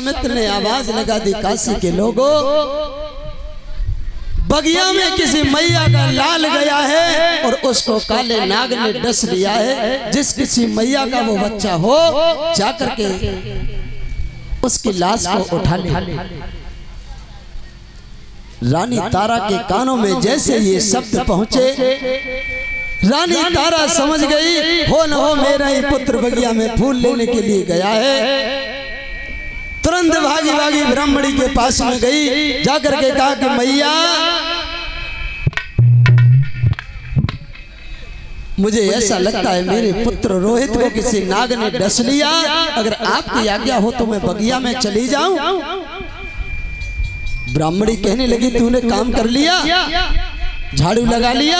विश्वामित्र ने आवाज लगा दी, काशी के लोगों, बगिया में किसी मैया का लाल गया है और उसको काले नाग ने डस लिया है। जिस किसी मैया का वो बच्चा हो, जाकर के उसकी लाश को उठा ले। रानी तारा के कानों में जैसे ये शब्द पहुंचे, रानी तारा समझ गई, हो न हो मेरा ही पुत्र बगिया में फूल लेने के लिए गया है। तुरंत भागी भागी ब्राह्मणी के पास में गई, जाकर के कहा कि मैया, मुझे ऐसा लगता है मेरे पुत्र रोहित को किसी नाग ने डस लिया। अगर आपकी आज्ञा हो तो मैं बगिया में चली जाऊं। ब्राह्मणी कहने लगी, तूने काम कर लिया, झाड़ू लगा लिया।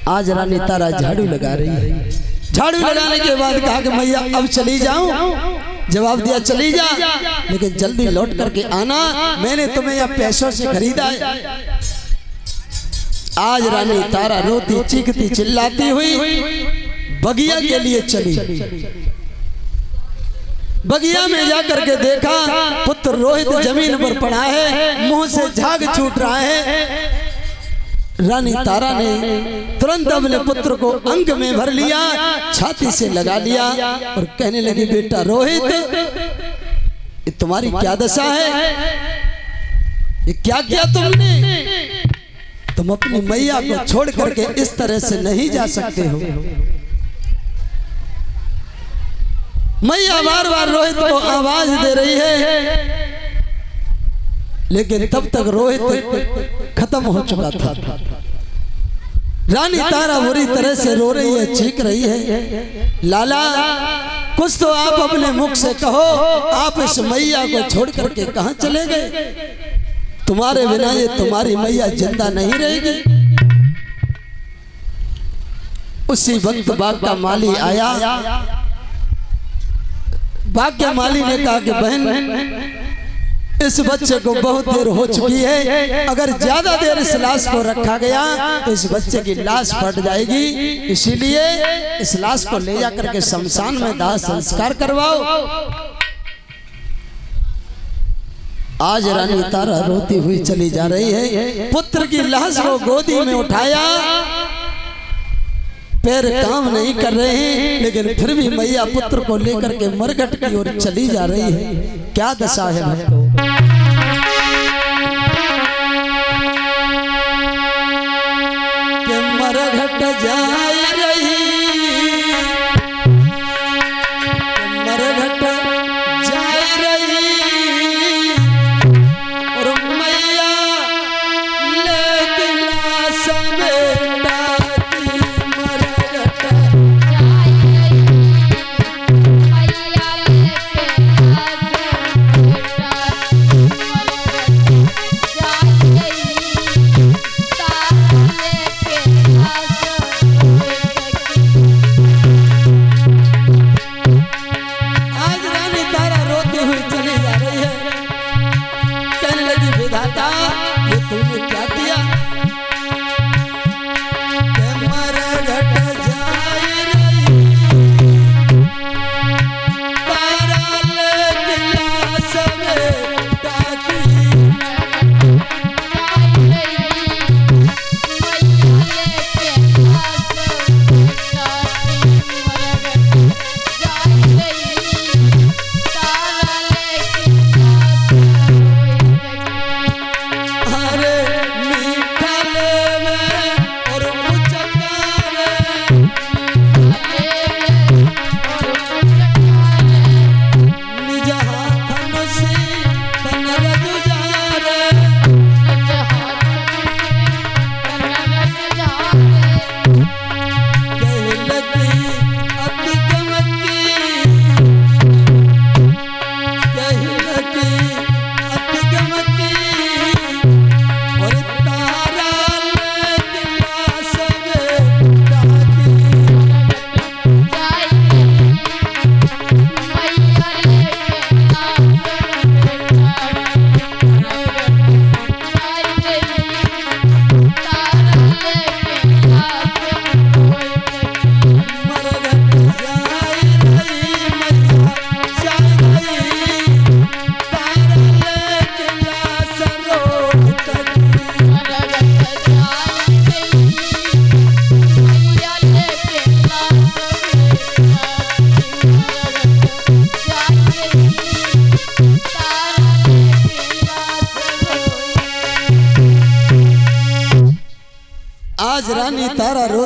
आज रानी तारा झाड़ू लगा रही है। झाड़ू लगाने के बाद कहा कि मैया अब चली जाऊं। जवाब दिया, चली जा, लेकिन जल्दी लौट करके आना, मैंने तुम्हें यह पैसों से खरीदा है। आज रानी तारा रोती चीखती चिल्लाती हुई बगिया के लिए चली। बगिया में जाकर के देखा, पुत्र रोहित जमीन पर पड़ा है, मुंह से झाग छूट रहा है। रानी तारा ने तुरंत अपने पुत्र को अंग में भर लिया, छाती से लगा लिया और कहने लगी, बेटा रोहित, तुम्हारी क्या दशा है? ये क्या किया तुमने? तुम अपनी मैया को छोड़ करके इस तरह से नहीं जा सकते हो। मैया बार बार रोहित को आवाज दे रही है, लेकिन तब तक रोहित खत्म हो चुका था। रानी तारा बुरी तरह से रो रही है, चीख रही है, लाला कुछ तो आप अपने मुख से कहो, आप इस मैया को छोड़ करके कहां चले गए? तुम्हारे बिना ये तुम्हारी मैया जिंदा नहीं रहेगी। उसी वक्त बाग का माली आया। बाग के माली ने कहा कि बहन, इस बच्चे को बहुत देर हो चुकी है, अगर ज्यादा देर इस लाश को रखा गया तो इस बच्चे की लाश फट जाएगी, इसीलिए इस लाश को ले जाकर के शमशान में दाह संस्कार करवाओ। आज रानी तारा रोती हुई चली जा रही है। पुत्र की लाश को गोदी में उठाया, पैर काम नहीं कर रहे हैं, लेकिन फिर भी मैया पुत्र को लेकर के मरघट की ओर चली जा रही है। क्या दशा है भक्तों? मरघट जा रही, मरघट जा रही और मैया लेकिन समेटा रानी तारा रो